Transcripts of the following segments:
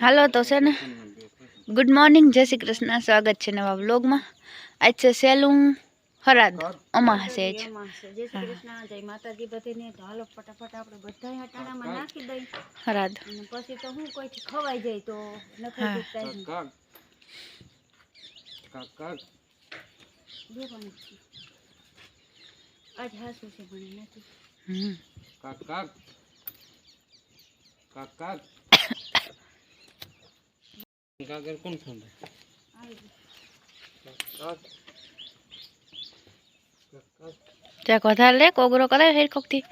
હાલો તો છે ને ગુડ મોર્નિંગ, જય શ્રી કૃષ્ણ, સ્વાગત છે નવા વ્લોગમાં। આજ છે સેલું હરાદ અમાસે જ। જય શ્રી કૃષ્ણ, જય માતાજી બધીને। તો હાલો ફટાફટ આપણે બધાય હટાણામાં નાખી દઈ હરાદ, અને પછી તો હું કોઈથી ખવાઈ જાય તો નખાઈ દીધા કાક કાક કાક દેવાની આજ હાસુ છે પણ નથી કાક કાક કાક કાક કાગર કોણ ખાંડે ત્યાં વધાર લે કોગરો કરે હેર કોકથી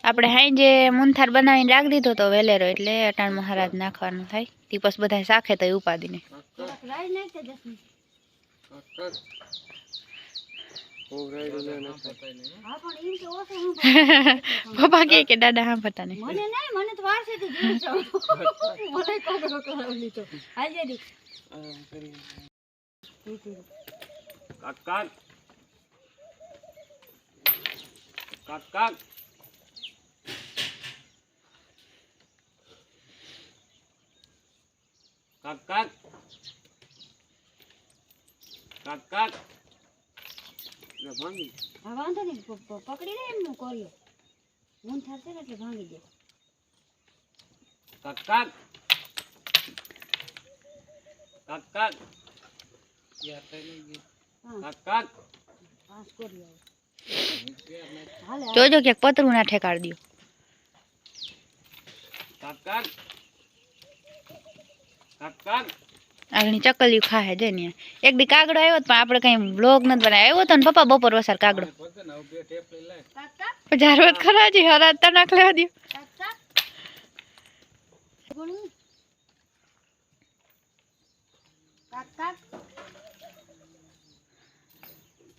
આપણે હાઈ જે મુંથાર બનાવીને રાખ દીધો તો વેલેરો એટલે અટાણ મહારાજ નાખવાનું થાય તીપસ બધા શાખે તો ઉપાદીને પપ્પા કે દાદા હા પતા નહીં મને નહીં મને તો વાર છે જીવ છો મને કોગરો કરાવી લીધો હાલ જેડી કાક કાક કાક કાક કાક કાક કાક કાક ભાંગી હા વાંધો નહીં પકડી લે એમનું કર્યો મન થશે ને એટલે ભાંગી દે કાક કાક કાક કાક યાર તઈ નહીં કાક કાક પાસ કર્યો જોજો કે પતરું ના ઠેકાડ દિયો કાક કાક કાક કાક આગની ચકલિયું ખાહે છે ને એક દી કાગડો આવ્યો પણ આપણે કઈ વ્લોગ ન બનાવ્યો આવ્યો તો ને પપ્પા બપોર વસાર કાગડો જારવત ખરા જી હરાત તા નાખ લેવા દયો કાક કાક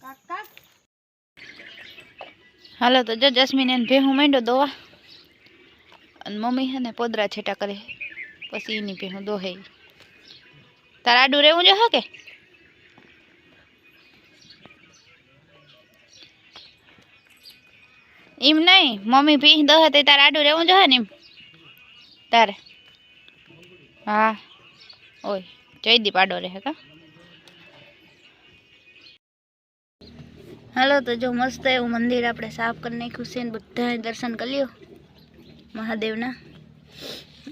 કાક કાક હાલો તો જો જસ્મીન એને ભેહું માંડ્યો દોવા અને મમ્મી હે ને પોદરા છેટા કરે પછી એની ભેહું દોહે તાર આડું રહેવું જો હા કે એમ નહીં મમ્મી ભી દોહે તો તાર આડું રહેવું જો હે ને એમ તારે હા ઓય જયદીપ આડો રહે કા હાલો તો જો મસ્ત એવું મંદિર આપણે સાફ કરી નાખ્યું છે ને બધા દર્શન કરી લ્યો મહાદેવના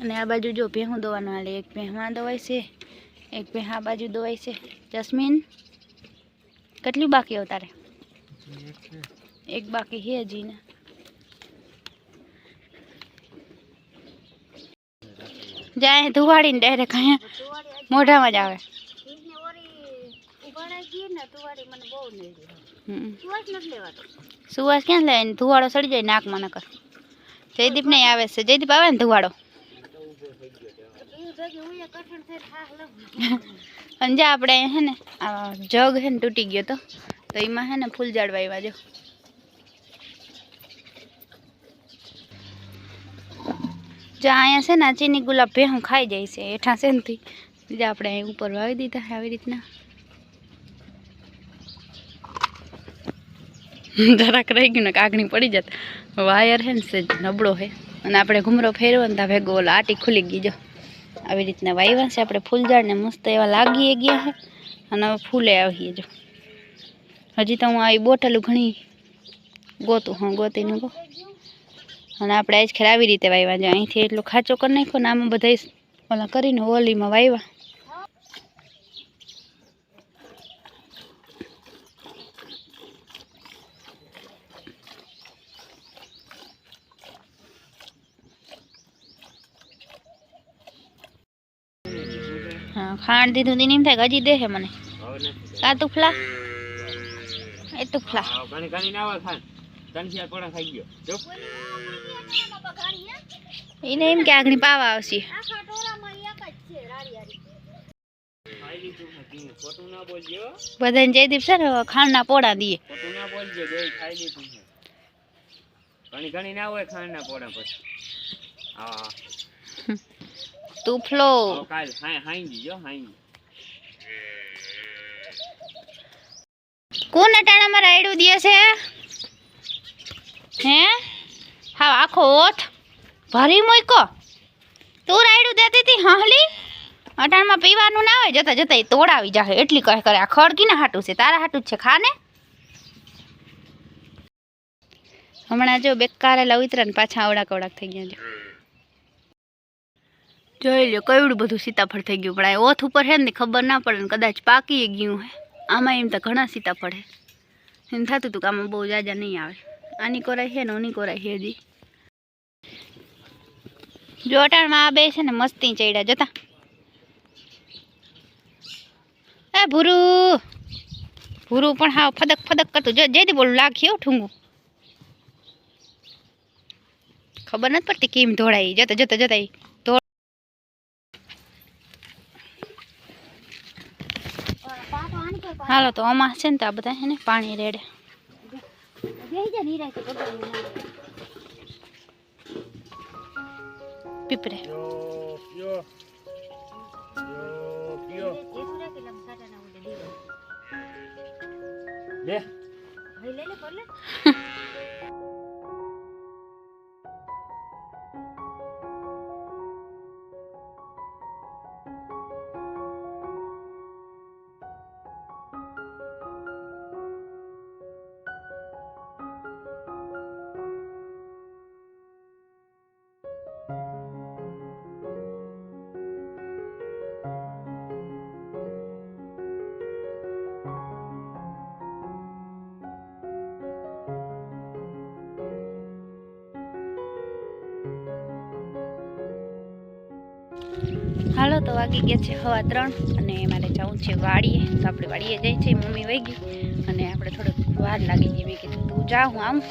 અને આ બાજુ જો ભેહું દોવાનું હાલે એક ભેહમાં દવાય છે એક ભેહ આ બાજુ દવાય છે જસ્મીન કેટલી બાકી અવતારે એક બાકી છે હજી ને જાય ધુવાડીને ડાયરેક્ટ અહીંયા મોઢામાં જ આવે સુવાસ ક્યાં લે ધુવાડો સડી જાય નાકમાં નકર જયદીપ નહીં આવે છે જયદીપ આવે ને ધુવાડો અંજા આપણે હે ને જગ હે ને તૂટી ગયો તો એમાં હે ને ફૂલ ઝાડવા આવ્યા જો જ્યાં અહીંયા છે ને ચીની ગુલાબ ભેહું ખાઈ જાય છે એઠા છે ને બીજા આપણે અહીં ઉપર વાવી દીધા આવી રીતના જરાક રહી ગયું ને કાગણી પડી જત વાયર હે ને નબળો હે અને આપણે ઘૂમરો ફેરવો ને ત્યાં ભેગો ઓલો આટી ખુલી ગઈ જો આવી રીતના વાવ્યા છે આપણે ફૂલઝાડને મસ્ત એવા લાગી ગયા છે અને હવે ફૂલે આવીએ જો હજી તો હું આવી બોટલું ઘણી ગોતું હા ગોતીને ગો અને આપણે આજ ખેર આવી રીતે વાવ્યા છે અહીંથી એટલો ખાચો કરી નાખ્યો ને આમાં બધા ઓલા કરીને હોલીમાં વાવ્યા हाँ खाण दीधुं ती नीम थाय हजी दे है मने का तुफला ए तुफला घणी घणी ना आवे खान तनसिया कोड़ा खाई गयो जो ઈને એમ કે આગણી પાવા આવશે આખા ટોરામાં એક જ છે રાળિયારી ખાઈ લીધું નથી ખોટું ના બોલજો બધાને જયદીપ છે ને ખાણના પોડા દીએ ખોટું ના બોલજો બે ખાઈ લીધું છે ઘણી ઘણી ના હોય ખાણના પોડા પછી હા तुफलो काल हाईंगी जो हाईंगी कोन अटाणा में रायडो दिए से હે હા આખો ઓથ ભરી મૂકો તું રાયડું દેતી હતી હાલી અટાણમાં પીવાનું ના હોય જતા જતા એ તોડાવી જાહે એટલી કહે કરે આ ખડકીને હાટું છે તારા હાટું જ છે ખાને હમણાં જો બેકારેલા ઉતરા ને પાછા અવડાક અવડાક થઈ ગયા જોઈ લ્યો કયું બધું સીતાફળ થઈ ગયું પણ આ ઓથ ઉપર હે ને ખબર ના પડે ને કદાચ પાકી ગયું હે આમાં એમ તો ઘણા સીતાફળ હે એમ થતું હતું કે આમાં બહુ જાજા નહીં આવે આની કોરાઈ છે ને ઓની કોરાઈ છે હજી જો અટાણમાં આ બે છે ને મસ્તી ચડ્યા જતા એ ભૂરું ભૂરું પણ હાવ ફદક ફદક કરતું જો જેથી બોલું લાગ્યું ઠુંગું ખબર નથી પડતી કેમ ધોળાઈ જતા જતા જતા હાલો તો અમાસ છે ને તો આ બધા છે ને પાણી રેડે પીપરે હાલો તો વાગી ગયા છે 3:15 અને મારે જવું છે વાડીએ તો આપણે વાડીએ જઈએ છીએ મમ્મી વહી ગઈ અને આપણે થોડુંક વાર લાગી ગઈ મેં કીધું તું જા હું આવું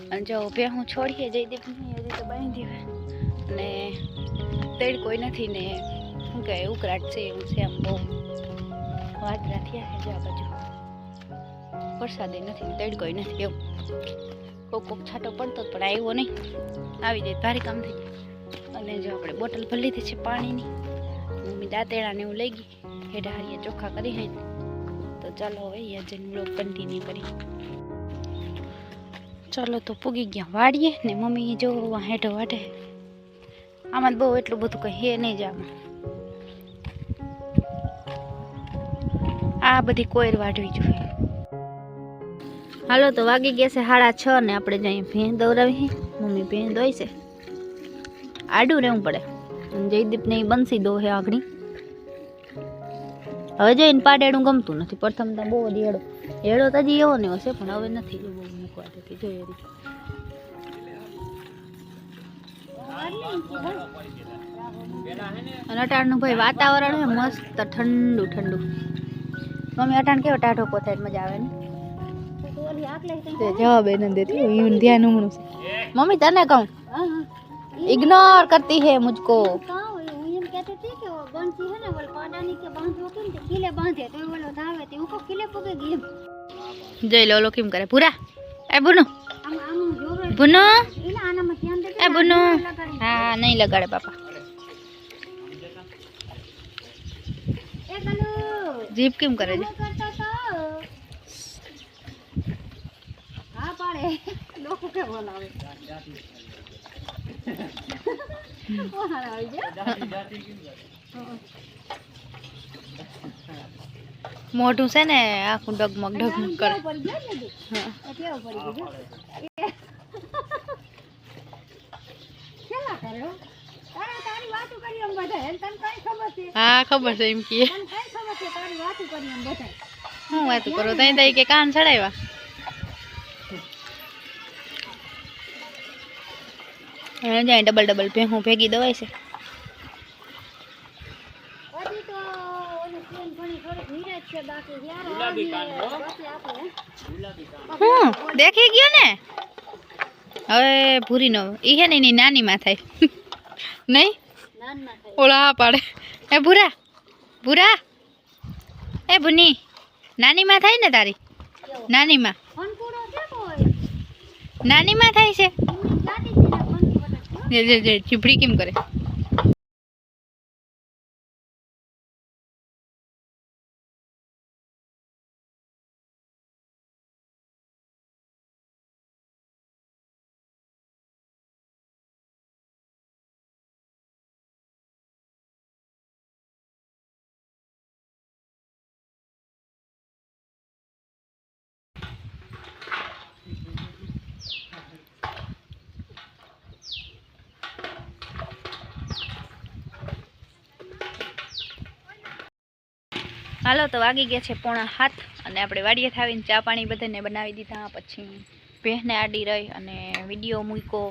અને જો બે હું છોડીએ જયદીપ હજી તો બાંધી હોય અને તેડ કોઈ નથી ને શું કહે ઉકળાટ છે એવું છે આમ બહુ વાદળા થયા છે જા બાજુ વરસાદ નથી તેડ કોઈ નથી એવું કોક કોક છાંટો પડતો પણ આવ્યો નહીં આવી જાય ભારે કામ થઈ જાય અને જો આપણે બોટલ ભરી લીધી છે પાણીની મમ્મી દાંતેડા ને એવું લઈ ગઈ હેડા હારીએ ચોખ્ખા કરી હે તો ચાલો હવે અહીંયા જઈને બ્લોગ કન્ટિન્યુ કરી ચાલો તો પૂગી ગયા વાડીએ ને મમ્મી જો હેઠો વાટે આમાં બહુ એટલું બધું કંઈ હે નહીં જ આમાં આ બધી કોઈર વાઢવી જોઈએ હાલો તો વાગી ગયા છે 6:30 ને આપણે જઈએ ભેં દોરાવી મમ્મી ભેં દોઈ છે આડું રહેવું પડે જયદીપ ને બંસી દો હે આખડી હવે જઈને પાડેડું ગમતું નથી પ્રથમ તો બહુ એડો એડો તો હજી એવો ને હશે પણ હવે નથી બહુ મૂકવા દેતી જોઈએ અને અટાણનું ભાઈ વાતાવરણ હે મસ્ત ઠંડુ ઠંડુ મમ્મી અટાણ કેવો ટાઢો કોથાય મજા આવે ને જવાબ એ નથી દેતી એવું ધ્યાન ઉમણું છે મમ્મી તને કહું इग्नोर करती है मुझको जय लो किम करे पूरा ए बुनु बुनु ए बुनु हाँ नहीं लगाड़े पापा जीप किम करे जी हाँ पाड़े लोगों के बोलावे મોઢું છે ને આખું ડગમગ ડગમગ કરે હા ખબર છે એમ કે હું વાત કરો તઈ કે કાન ચડાવ્યા જાય ડબલ ડબલ ભેહું ભેગી દવાય છે દેખી ગયો ને હવે ભૂરી નો ઈ હે ને એની નાની માં થાય નહીં ઓલા પાડે એ ભૂરા ભૂરા એ ભૂની નાની માં થાય ને તારી નાની માં થાય છે જે ચીપડી કેમ કરે હાલો તો વાગી ગયા છે 6:45 અને આપણે વાડીએ આવીને ચા પાણી બધાને બનાવી દીધા. પછી ભેંસને આડી રહી અને વિડીયો મૂક્યો,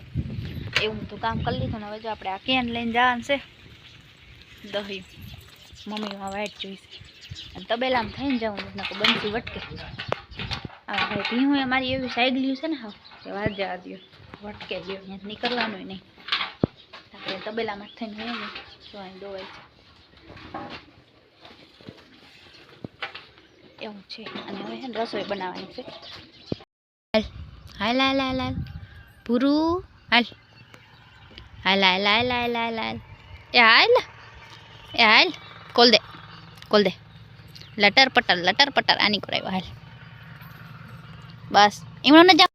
એવું બધું કામ કરી લીધું ને હવે જો આપણે આ કેન લઈને જવાનું છે દહીં. મમ્મીમાં વાઈટ જોઈશે અને તબેલામાં થઈને જવું નકર બંસી વટકે. હા ભાઈ ભીહું એ મારી એવી સાયગલ્યું છે ને હા કે વાત જવા દો, વટકે દો, અહીંયા નીકળવાનું નહીં. આપણે તબેલામાં થઈને જઈએ તો અહીં દોવાય છે એવું છે. અને હવે છે ને રસોઈ બનાવવાની છે. હાલ હાલ હાલ હાલ પૂરું હાલ હાલ હાલ હાલ હાલ હાલ હાલ એ હાલ કોલ દે લટર પટર આની કરાવ્યો હાલ બસ એમનો ન જા.